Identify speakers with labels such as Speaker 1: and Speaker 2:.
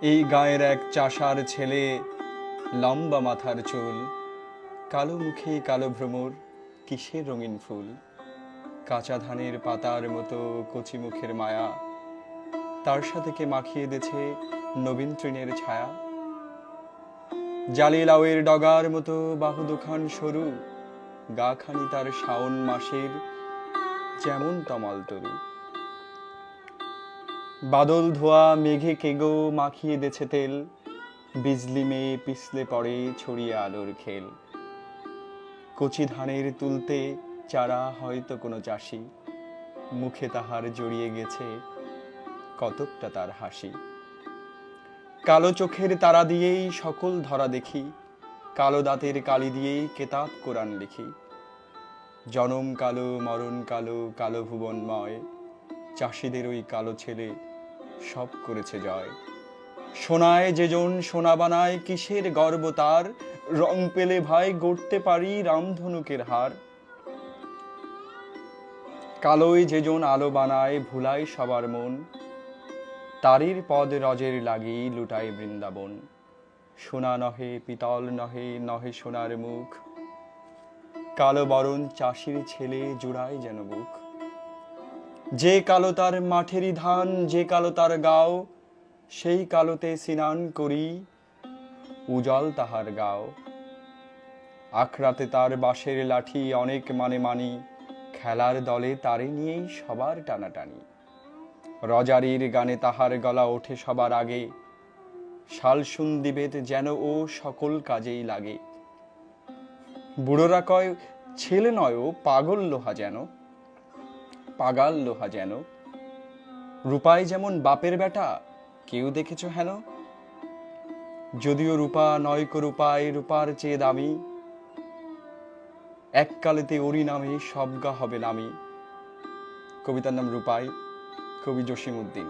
Speaker 1: এই গাঁয়ের এক চাষার ছেলে, লম্বা মাথার চুল, কালো মুখে কালো ভ্রমর, কিসের রঙিন ফুল। কাঁচা ধানের পাতার মতো কচি মুখের মায়া, তার সাথে কে মাখিয়ে দেছে নবীন তৃণের ছায়া। জালি লাউয়ের ডগার মতো বাহু দুখান সরু, গা খানি তার শাওন মাসের যেমন তমাল তরু। বাদল ধোয়া মেঘে কেগো মাখিয়ে দেছে তেল, বিজলি মেয়ে পিছলে পড়ে ছড়িয়ে আলোর খেল। কচি ধানের তুলতে চারা হয়তো কোনো চাষি, মুখে তাহার জড়িয়ে গেছে কতকটা তার হাসি। কালো চোখের তারা দিয়েই সকল ধরা দেখি, কালো দাঁতের কালি দিয়েই কেতাব কোরআন লিখি। জনম কালো মরণ কালো, কালো ভুবনময়, চাষিদের ওই কালো ছেলে সব করেছে জয়। সোনায় যেজন সোনা বানায়, কিসের গর্ব তার, রং পেলে ভাই গড়তে পারি রামধনুকের হার। কালোয় যেজন আলো বানায়, ভুলায় সবার মন, তারির পদ রজের লাগি লুটায় বৃন্দাবন। সোনা নহে পিতল নহে, নহে সোনার মুখ, কালো বরণ চাষির ছেলে জুড়ায় যেন বুক। যে কালো তার মাঠেরই ধান, যে কালো তার গাও, সেই কালোতে স্নান করি উজল তাহার গাও। আখড়াতে তার বাঁশের লাঠি অনেক মানে মানি, খেলার দলে তারে নিয়েই সবার টানাটানি। রজারির গানে তাহার গলা ওঠে সবার আগে, শালসুন্দিবেদ যেন ও সকল কাজেই লাগে। বুড়োরা কয় ছেলে নয় ও পাগল লোহা যেন, পাগাল লোহা যেন। রূপায় যেমন বাপের বেটা, কেউ দেখেছ হেন? যদিও রূপা নয়কো রূপায় রূপার চেয়ে দামি, এককালেতে ওরি নামে সবগা হবে নামি। কবিতার নাম রূপাই, কবি জসিম উদ্দিন।